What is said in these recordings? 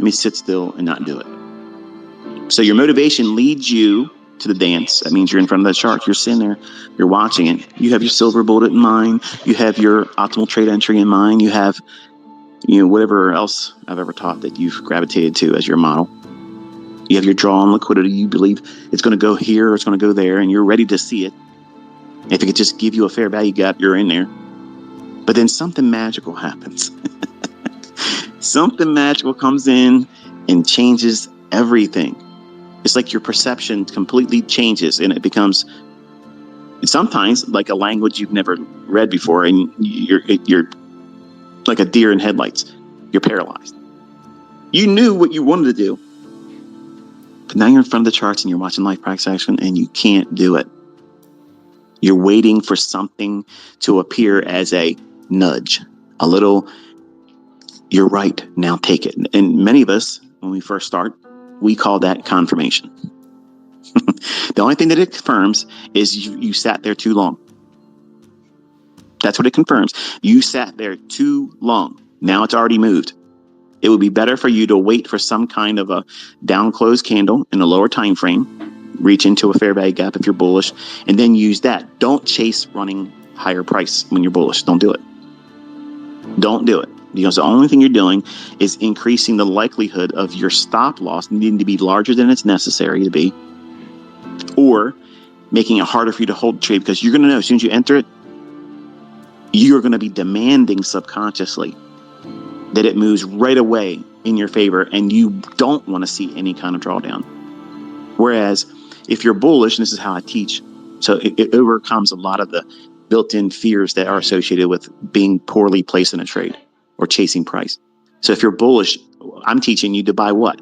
me sit still and not do it. So your motivation leads you to the dance. That means you're in front of that chart. You're sitting there, you're watching it. You have your silver bullet in mind. You have your optimal trade entry in mind. You have, whatever else I've ever taught that you've gravitated to as your model. You have your draw on liquidity. You believe it's going to go here or it's going to go there, and you're ready to see it. If it could just give you a fair value gap, you're in there. But then something magical happens. Something magical comes in and changes everything. It's like your perception completely changes, and it becomes sometimes like a language you've never read before, and you're like a deer in headlights. You're paralyzed. You knew what you wanted to do, but now you're in front of the charts and you're watching life practice action, and you can't do it. You're waiting for something to appear as a nudge, a little, you're right, now take it. And many of us, when we first start, we call that confirmation. The only thing that it confirms is you sat there too long. That's what it confirms. You sat there too long. Now it's already moved. It would be better for you to wait for some kind of a down close candle in a lower time frame, reach into a fair value gap if you're bullish, and then use that. Don't chase running higher price when you're bullish. Don't do it. Don't do it. Because the only thing you're doing is increasing the likelihood of your stop loss needing to be larger than it's necessary to be, or making it harder for you to hold the trade, because you're going to know as soon as you enter it, you're going to be demanding subconsciously that it moves right away in your favor, and you don't want to see any kind of drawdown. Whereas if you're bullish, and this is how I teach, so it overcomes a lot of the built-in fears that are associated with being poorly placed in a trade or chasing price. So if you're bullish, I'm teaching you to buy what?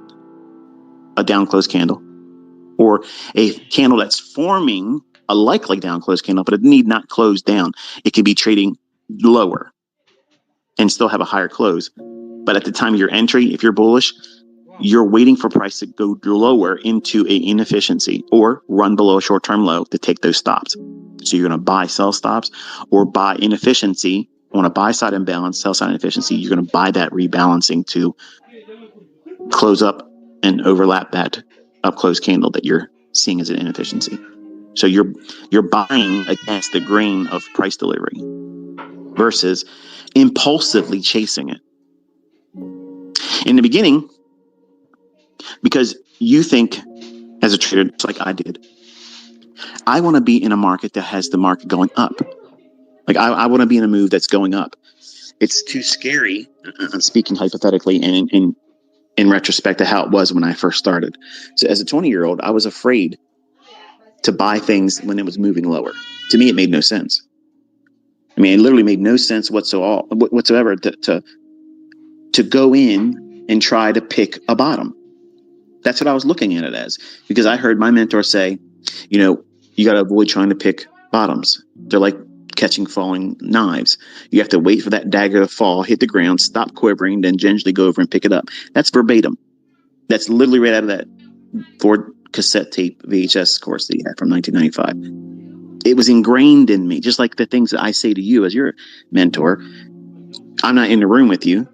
A down close candle, or a candle that's forming a likely down close candle, but it need not close down. It could be trading lower and still have a higher close. But at the time of your entry, if you're bullish, you're waiting for price to go lower into a inefficiency or run below a short-term low to take those stops. So you're going to buy sell stops or buy inefficiency on a buy side imbalance, sell side inefficiency. You're going to buy that rebalancing to close up and overlap that up close candle that you're seeing as an inefficiency. So you're buying against the grain of price delivery versus impulsively chasing it. In the beginning, because you think as a trader, it's like I did, I want to be in a market that has the market going up. Like I want to be in a move that's going up. It's too scary. I'm speaking hypothetically and in retrospect to how it was when I first started. So as a 20-year-old, I was afraid to buy things when it was moving lower. To me, it made no sense. I mean, it literally made no sense whatsoever to go in and try to pick a bottom. That's what I was looking at it as, because I heard my mentor say, you got to avoid trying to pick bottoms. They're like catching falling knives. You have to wait for that dagger to fall, hit the ground, stop quivering, then gingerly go over and pick it up. That's verbatim. That's literally right out of that Ford cassette tape VHS course that he had from 1995. It was ingrained in me, just like the things that I say to you as your mentor. I'm not in the room with you,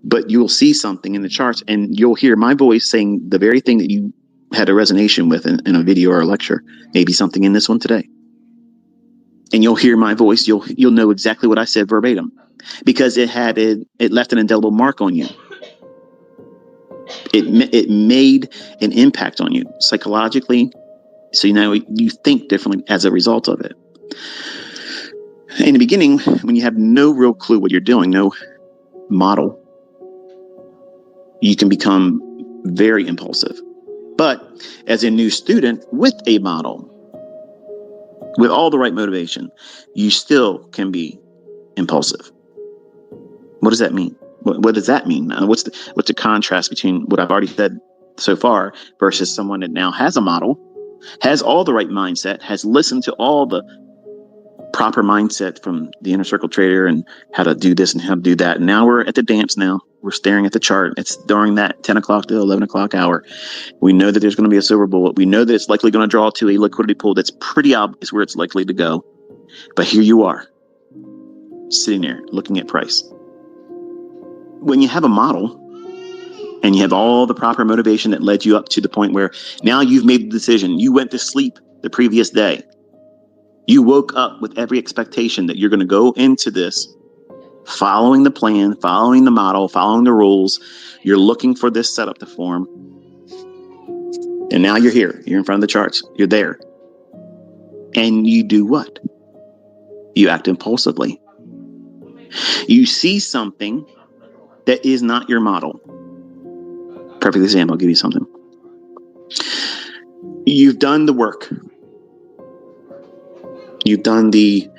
but you'll see something in the charts and you'll hear my voice saying the very thing that you had a resonation with in a video or a lecture, maybe something in this one today. And you'll hear my voice. You'll know exactly what I said verbatim, because it left an indelible mark on you. It made an impact on you psychologically. So you think differently as a result of it. In the beginning, when you have no real clue what you're doing, no model, you can become very impulsive. But as a new student with a model, with all the right motivation, you still can be impulsive. What does that mean? What does that mean? What's the contrast between what I've already said so far versus someone that now has a model, has all the right mindset, has listened to all the proper mindset from the inner circle trader and how to do this and how to do that. And now we're at the dance now. We're staring at the chart. It's during that 10 o'clock to 11 o'clock hour. We know that there's going to be a silver bullet. We know that it's likely going to draw to a liquidity pool that's pretty obvious where it's likely to go. But here you are, sitting there looking at price. When you have a model, and you have all the proper motivation that led you up to the point where now you've made the decision. You went to sleep the previous day. You woke up with every expectation that you're going to go into this following the plan, following the model, following the rules. You're looking for this setup to form. And now you're here. You're in front of the charts. You're there. And you do what? You act impulsively. You see something that is not your model. Perfect example. I'll give you something. You've done the work. You've done the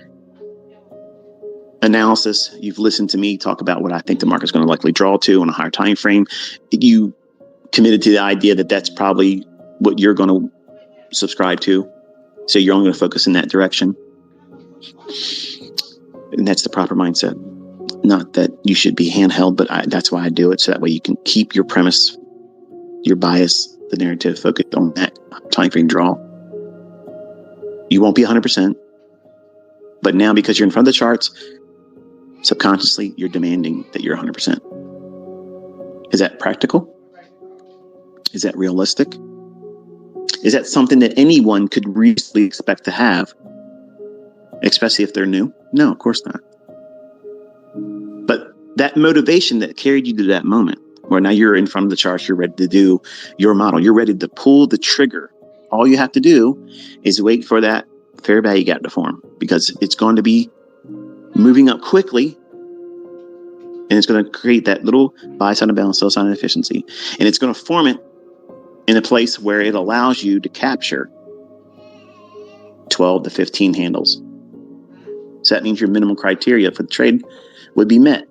analysis. You've listened to me talk about what I think the market's going to likely draw to on a higher time frame. You committed to the idea that that's probably what you're going to subscribe to. So you're only going to focus in that direction. And that's the proper mindset. Not that you should be handheld, but that's why I do it. So that way you can keep your premise, your bias, the narrative focused on that time frame draw. You won't be 100%. But now, because you're in front of the charts, subconsciously, you're demanding that you're 100%. Is that practical? Is that realistic? Is that something that anyone could reasonably expect to have, especially if they're new? No, of course not. But that motivation that carried you to that moment, where now you're in front of the charts, you're ready to do your model, you're ready to pull the trigger. All you have to do is wait for that fair value gap to form, because it's going to be moving up quickly, and it's going to create that little buy side imbalance, sell side inefficiency, and it's going to form it in a place where it allows you to capture 12 to 15 handles. So that means your minimum criteria for the trade would be met.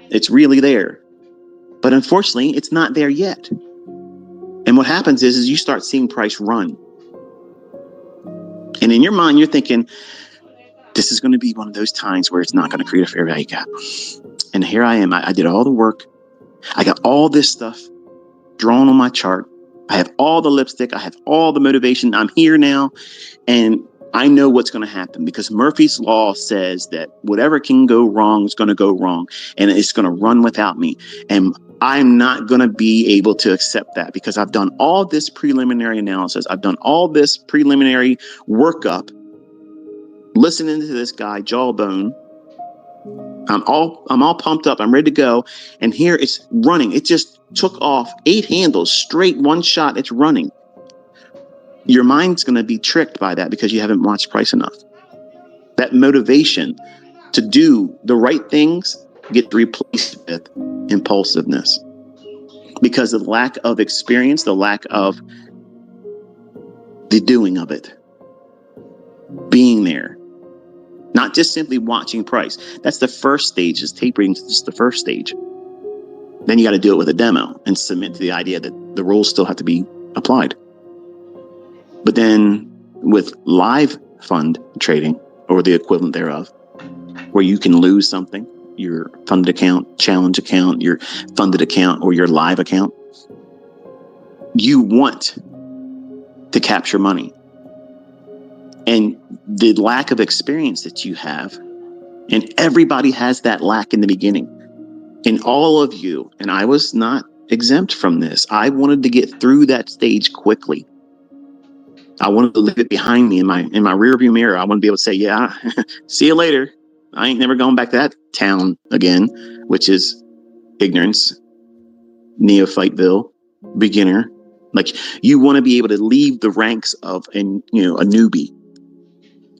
It's really there. But unfortunately, it's not there yet. And what happens is you start seeing price run. And in your mind, you're thinking, this is going to be one of those times where it's not going to create a fair value gap. And here I am. I did all the work. I got all this stuff drawn on my chart. I have all the lipstick. I have all the motivation. I'm here now. And I know what's going to happen, because Murphy's Law says that whatever can go wrong is going to go wrong, and it's going to run without me. And I'm not going to be able to accept that, because I've done all this preliminary analysis. I've done all this preliminary workup, listening to this guy, Jawbone. I'm all pumped up. I'm ready to go. And here it's running. It just took off 8 handles straight, one shot. It's running. Your mind's going to be tricked by that, because you haven't watched price enough. That motivation to do the right things gets replaced with impulsiveness, because of the lack of experience, the lack of the doing of it, being there. Not just simply watching price. That's the first stage. Is tapering is just the first stage. Then you got to do it with a demo and submit to the idea that the rules still have to be applied. But then with live fund trading, or the equivalent thereof, where you can lose something, your funded account, challenge account, your funded account, or your live account, you want to capture money. And the lack of experience that you have, and everybody has that lack in the beginning. And all of you, and I was not exempt from this. I wanted to get through that stage quickly. I wanted to leave it behind me in my rearview mirror. I want to be able to say, yeah, see you later. I ain't never going back to that town again, which is ignorance, neophyteville, beginner. Like, you want to be able to leave the ranks of a newbie.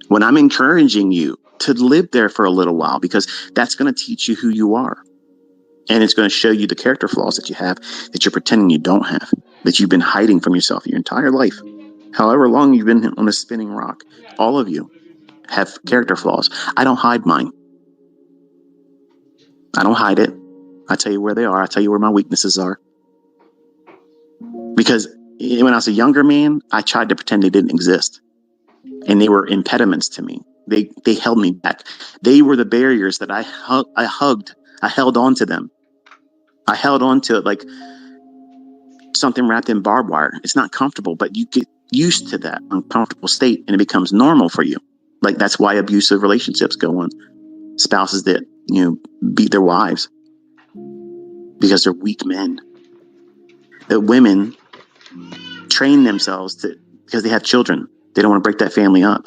When I'm encouraging you to live there for a little while, because that's going to teach you who you are. And it's going to show you the character flaws that you have, that you're pretending you don't have, that you've been hiding from yourself your entire life. However long you've been on a spinning rock, all of you have character flaws. I don't hide mine. I don't hide it. I tell you where they are. I tell you where my weaknesses are. Because when I was a younger man, I tried to pretend they didn't exist. And they were impediments to me. They held me back. They were the barriers that I hugged. I held on to them. I held on to it like something wrapped in barbed wire. It's not comfortable, but you get used to that uncomfortable state, and it becomes normal for you. Like, that's why abusive relationships go on. Spouses that, beat their wives because they're weak men. that women train themselves to, because they have children. They don't want to break that family up.